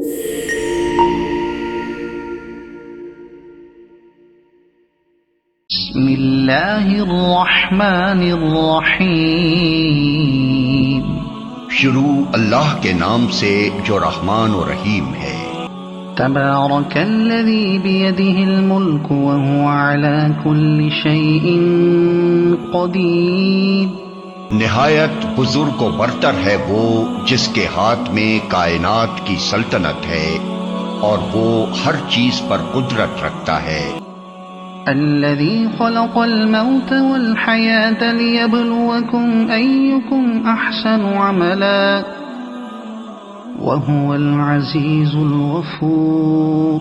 بسم اللہ الرحمن الرحیم۔ شروع اللہ کے نام سے جو رحمان و رحیم ہے۔ تبارک الذی بیدہ الملک وہو علی کل شیء قدیر۔ نہایت بزرگ و برتر ہے وہ جس کے ہاتھ میں کائنات کی سلطنت ہے اور وہ ہر چیز پر قدرت رکھتا ہے۔ الذي خلق الموت والحياة ليبلوكم أيكم أحسن عملا وهو العزيز الغفور۔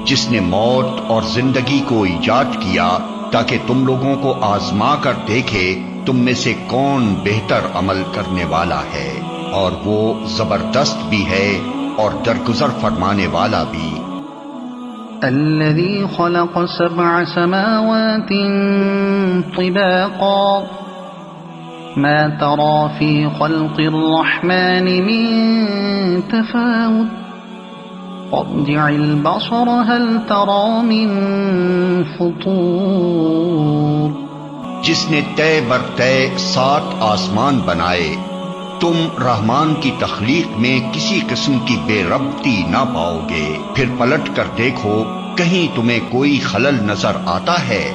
جس نے موت اور زندگی کو ایجاد کیا تاکہ تم لوگوں کو آزما کر دیکھے تم میں سے کون بہتر عمل کرنے والا ہے، اور وہ زبردست بھی ہے اور درگزر فرمانے والا بھی۔ الذي خلق 7 سماوات طباقا ما ترى في خلق الرحمن من تفاوت فارجع البصر هل ترى من فطور۔ جس نے طے بر طے 7 آسمان بنائے، تم رحمان کی تخلیق میں کسی قسم کی بے ربطی نہ پاؤ گے، پھر پلٹ کر دیکھو کہیں تمہیں کوئی خلل نظر آتا ہے۔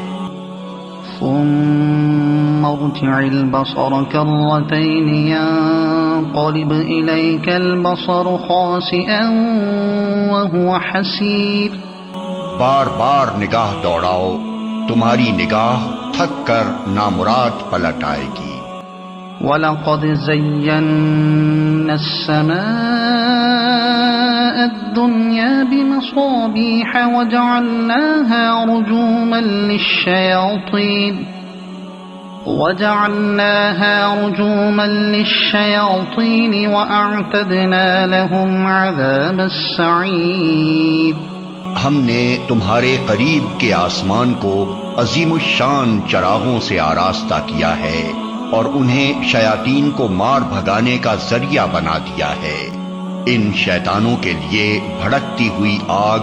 ثم ارجع البصر كرتين ينقلب إليك البصر خاسئا وهو حسير۔ بار بار نگاہ دوڑاؤ، تمہاری نگاہ تھک کر نامراد پلٹ آئے گی۔ وَلَقَدْ زَيَّنَّا السَّمَاءَ الدُّنْيَا بِمَصَابِيحَ وَجَعَلْنَاهَا رُجُومًا لِلشَّيَاطِينِ وَأَعْتَدْنَا لَهُمْ عَذَابَ السَّعِيرِ۔ ہم نے تمہارے قریب کے آسمان کو عظیم الشان چراغوں سے آراستہ کیا ہے اور انہیں شیاطین کو مار بھگانے کا ذریعہ بنا دیا ہے۔ ان شیطانوں کے لیے بھڑکتی ہوئی آگ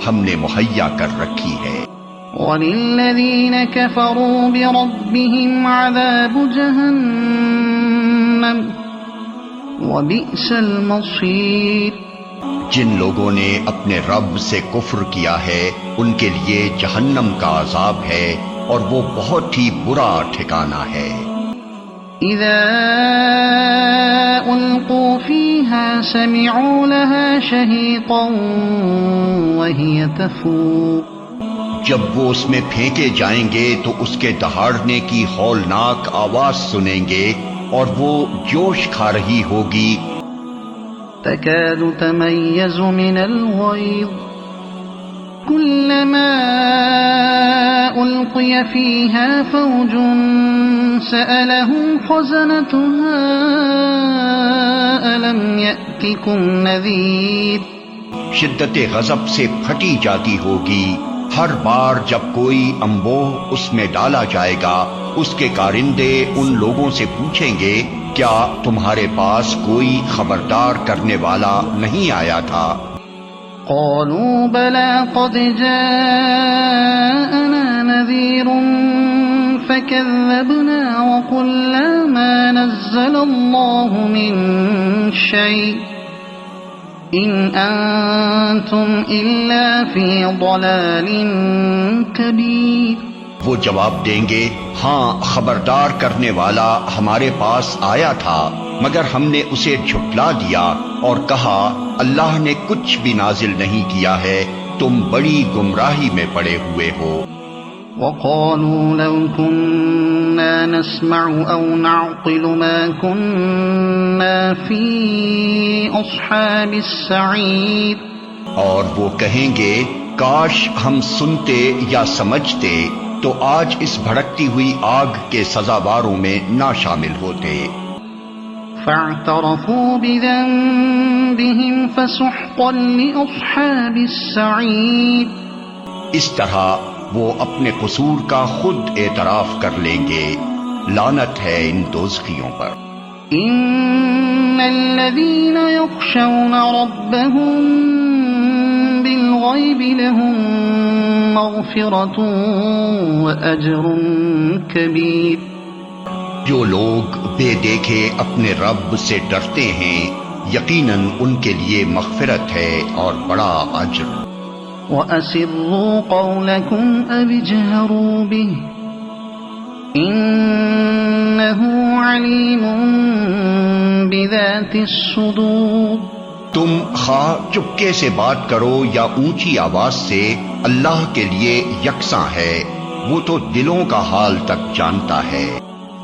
ہم نے مہیا کر رکھی ہے۔ وَلِلَّذِينَ كَفَرُوا بِرَبِّهِمْ عَذَابُ جَهَنَّمَ وَبِئْسَ الْمَصِيرُ۔ جن لوگوں نے اپنے رب سے کفر کیا ہے ان کے لیے جہنم کا عذاب ہے اور وہ بہت ہی برا ٹھکانہ ہے۔ اذا القوا فيها سمعوا لها شهيقا وهي تفور۔ جب وہ اس میں پھینکے جائیں گے تو اس کے دہاڑنے کی ہولناک آواز سنیں گے اور وہ جوش کھا رہی ہوگی۔ تكاد تميز من الغيظ كلما ألقي فيها فوج سألهم خزنتها ألم يأتكم نذير۔ شدت غضب سے پھٹی جاتی ہوگی، ہر بار جب کوئی انبوہ اس میں ڈالا جائے گا اس کے کارندے ان لوگوں سے پوچھیں گے کیا تمہارے پاس کوئی خبردار کرنے والا نہیں آیا تھا؟ قالوا بلى قد جاءنا نذير فكذبنا وقلنا ما نزل الله من شيء إن أنتم إلا في ضلال كبير۔ وہ جواب دیں گے ہاں خبردار کرنے والا ہمارے پاس آیا تھا مگر ہم نے اسے جھٹلا دیا اور کہا اللہ نے کچھ بھی نازل نہیں کیا ہے، تم بڑی گمراہی میں پڑے ہوئے ہو۔ وقالوا لو كنا نسمع أو نعقل ما كنا في أصحاب السعير۔ اور وہ کہیں گے کاش ہم سنتے یا سمجھتے تو آج اس بھڑکتی ہوئی آگ کے سزاواروں میں نہ شامل ہوتے۔ فاعترفوا بذنبهم فسحقا لأصحاب السعير۔ اس طرح وہ اپنے قصور کا خود اعتراف کر لیں گے، لعنت ہے ان دوزخیوں پر۔ ان الذين يخشون ربهم بالغيب لهم مغفرة وأجر كبير. جو لوگ بے دیکھے اپنے رب سے ڈرتے ہیں یقیناً ان کے لیے مغفرت ہے اور بڑا اجر. وَأَسِرُّوا قَوْلَكُمْ أَوِ اجْهَرُوا بِهِ إِنَّهُ عَلِيمٌ بِذَاتِ الصُّدُورِ. تم خواہ چپکے سے بات کرو یا اونچی آواز سے، اللہ کے لیے یکساں ہے، وہ تو دلوں کا حال تک جانتا ہے.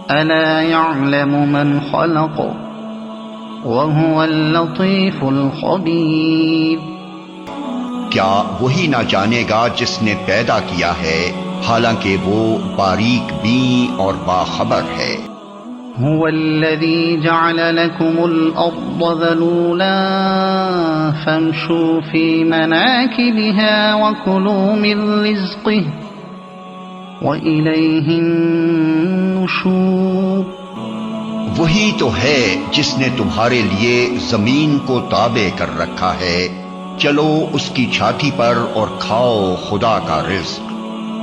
أَلَا يَعْلَمُ مَنْ خَلَقَ وَهُوَ اللَّطِيفُ الْخَبِيرُ. کیا وہی نہ جانے گا جس نے پیدا کیا ہے، حالانکہ وہ باریک بین اور باخبر ہے. هو الذي جعل لكم الأرض ذلولا فامشوا في مناكبها وكلوا من رزقه وإليه النشور. وہی تو ہے جس نے تمہارے لیے زمین کو تابع کر رکھا ہے، چلو اس کی چھاتی پر اور کھاؤ خدا کا رزق،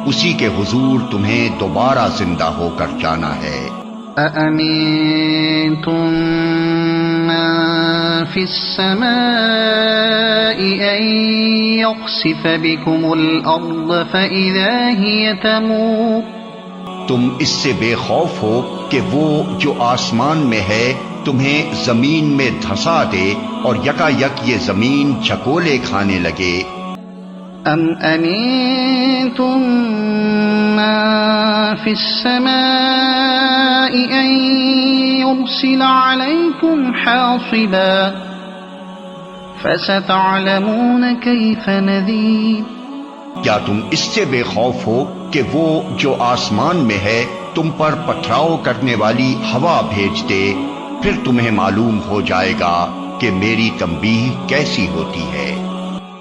اسی کے حضور تمہیں دوبارہ زندہ ہو کر جانا ہے. أَأَمِنتُم مَّن فِي السَّمَاءِ أَن يَخْسِفَ بِكُمُ الْأَرْضَ فَإِذَا هِيَ تَمُورُ. تم اس سے بے خوف ہو کہ وہ جو آسمان میں ہے تمہیں زمین میں دھسا دے اور یکا یک یہ زمین جھکولے کھانے لگے. أَمْ أَمِنتُم مَّن فِي السَّمَاءِ أَن يُرْسِلَ عَلَيْكُمْ حَاصِبًا فَسَتَعْلَمُونَ كَيْفَ نَذِيرِ. کیا تم اس سے بے خوف ہو کہ وہ جو آسمان میں ہے تم پر پتھراؤ کرنے والی ہوا بھیج دے، پھر تمہیں معلوم ہو جائے گا کہ میری تنبیہ کیسی ہوتی ہے.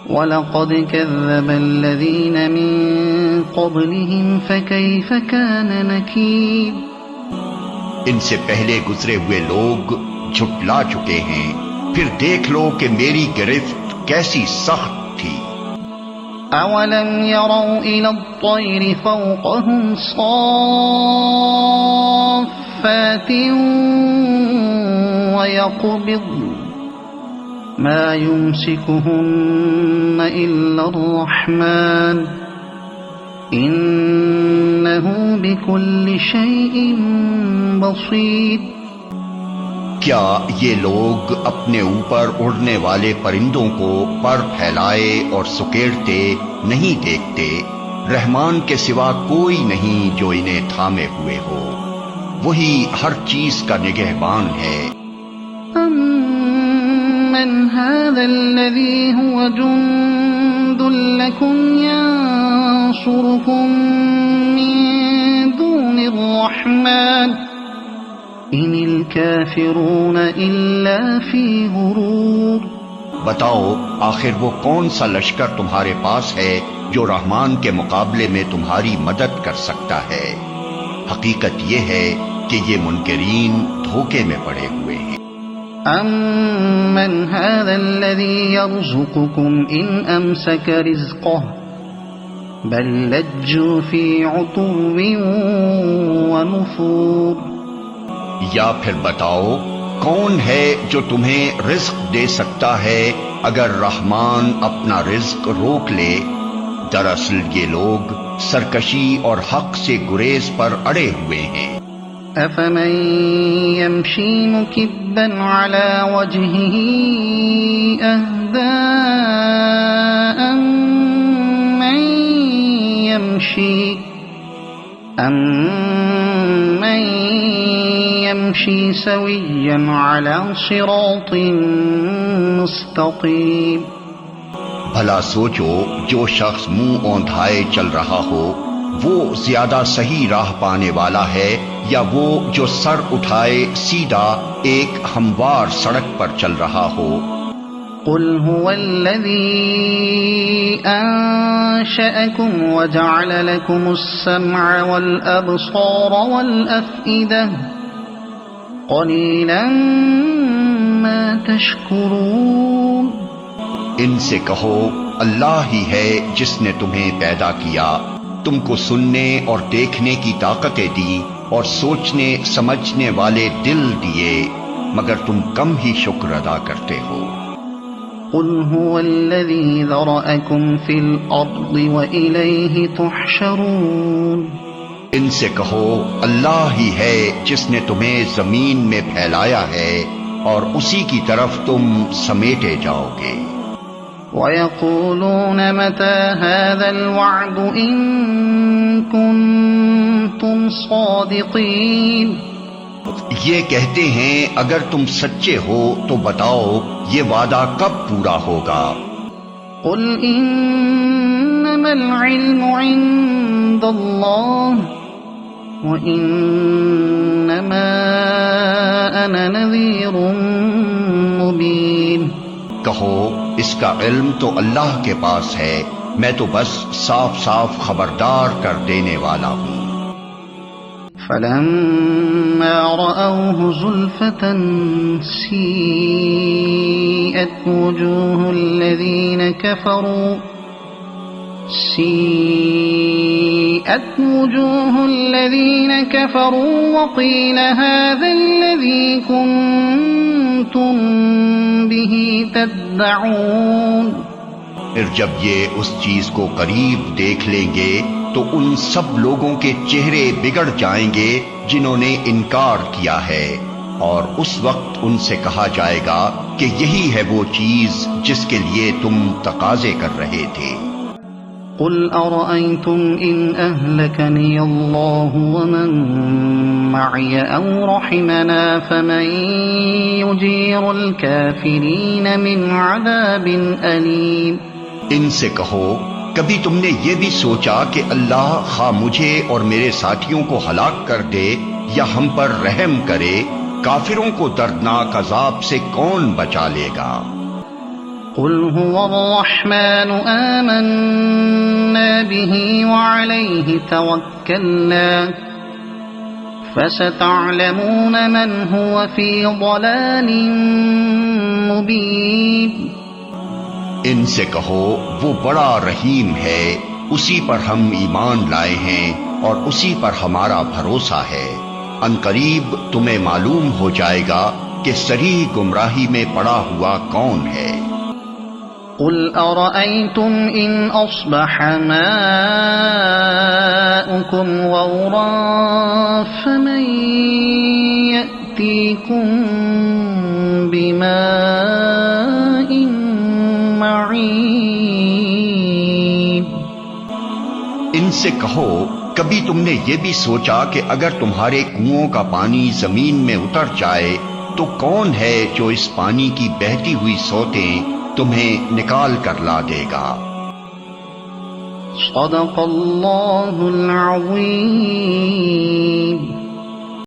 وَلَقَدْ كَذَّبَ الَّذِينَ مِن قَبْلِهِمْ فَكَيْفَ كَانَ نَكِيرِ. ان سے پہلے گزرے ہوئے لوگ جھٹلا چکے ہیں، پھر دیکھ لو کہ میری گرفت کیسی سخت تھی. أَوَلَمْ يَرَوْا إِلَى الطَّيْرِ فَوْقَهُمْ صَافَّاتٍ وَيَقْبِضْنَ مَا يُمْسِكُهُنَّ إِلَّا الرَّحْمَنُ إِنَّهُ بِكُلِّ شَيْءٍ بَصِيرٌ. کیا یہ لوگ اپنے اوپر اڑنے والے پرندوں کو پر پھیلائے اور سکیڑتے نہیں دیکھتے؟ رحمان کے سوا کوئی نہیں جو انہیں تھامے ہوئے ہو، وہی ہر چیز کا نگہبان ہے. أَمَّنْ هَذَا الَّذِي هُوَ جُندٌ لَكُمْ يَنصُرُكُم مِّن دُونِ الرَّحْمَنِ إِنِ الْكَافِرُونَ إِلَّا فِي غُرُورٍ. بتاؤ آخر وہ کون سا لشکر تمہارے پاس ہے جو رحمان کے مقابلے میں تمہاری مدد کر سکتا ہے؟ حقیقت یہ ہے کہ یہ منکرین دھوکے میں پڑے ہوئے ہیں. أَمَّنْ هَذَا الَّذِي يَرْزُقُكُمْ إِنْ أَمْسَكَ رِزْقَهُ بَل لَجُّوا فِي عُتُوٍّ وَنُفُورٍ. یا پھر بتاؤ کون ہے جو تمہیں رزق دے سکتا ہے اگر رحمان اپنا رزق روک لے؟ دراصل یہ لوگ سرکشی اور حق سے گریز پر اڑے ہوئے ہیں. أَفَمَن يَمْشِي مُكِبًّا عَلَى وَجْهِهِ أَهْدَىٰ أَمَّن يَمْشِي سَوِيًّا عَلَى صِرَاطٍ مُسْتَقِيمٍ. بھلا سوچو جو شخص منہ اوندھائے چل رہا ہو وہ زیادہ صحیح راہ پانے والا ہے یا وہ جو سر اٹھائے سیدھا ایک ہموار سڑک پر چل رہا ہو؟ قل هو الذي أنشأكم وجعل لكم السمع والأبصار والأفئدة قليلا ما تشكرون ان سے کہو اللہ ہی ہے جس نے تمہیں پیدا کیا، تم کو سننے اور دیکھنے کی طاقتیں دی اور سوچنے سمجھنے والے دل دیے، مگر تم کم ہی شکر ادا کرتے ہو۔ قل هو الذي ذرأكم في الأرض وإليه تحشرون ان سے کہو اللہ ہی ہے جس نے تمہیں زمین میں پھیلایا ہے اور اسی کی طرف تم سمیٹے جاؤ گے۔ وَيَقُولُونَ مَتَى هَذَا الْوَعْدُ إِن كُنتُمْ صَادِقِينَ یہ کہتے ہیں اگر تم سچے ہو تو بتاؤ یہ وعدہ کب پورا ہوگا؟ قُلْ إِنَّمَا الْعِلْمُ عِندَ اللَّهِ وَإِنَّمَا أَنَا نَذِيرٌ مُبِينٌ کہو اس کا علم تو اللہ کے پاس ہے، میں تو بس صاف صاف خبردار کر دینے والا ہوں۔ فَلَمَّا رَأَوْهُ زُلْفَةً سِيئَتْ وُجُوهُ الَّذِينَ كَفَرُوا وَقِيلَ هَذَا الَّذِي كُنتُم بِهِ تَدَّعُونَ پھر جب یہ اس چیز کو قریب دیکھ لیں گے تو ان سب لوگوں کے چہرے بگڑ جائیں گے جنہوں نے انکار کیا ہے، اور اس وقت ان سے کہا جائے گا کہ یہی ہے وہ چیز جس کے لیے تم تقاضے کر رہے تھے۔ قل أرأيتم إن أهلكني الله ومن معي أو رحمنا فمن يجير الكافرين من عذاب أليم ان سے کہو کبھی تم نے یہ بھی سوچا کہ اللہ خواہ مجھے اور میرے ساتھیوں کو ہلاک کر دے یا ہم پر رحم کرے، کافروں کو دردناک عذاب سے کون بچا لے گا؟ قل هو الرحمن آمنا به وعليه توكلنا فستعلمون من هو في ضلال مبين ان سے کہو وہ بڑا رحیم ہے، اسی پر ہم ایمان لائے ہیں اور اسی پر ہمارا بھروسہ ہے، ان قریب تمہیں معلوم ہو جائے گا کہ صریح گمراہی میں پڑا ہوا کون ہے۔ قل أرأيتم إن أصبح ماؤكم غورا فمن يأتيكم بماء معين ان سے کہو کبھی تم نے یہ بھی سوچا کہ اگر تمہارے کنوؤں کا پانی زمین میں اتر جائے تو کون ہے جو اس پانی کی بہتی ہوئی سوتیں تمہیں نکال کر لا دے گا؟ صدق اللہ العظیم۔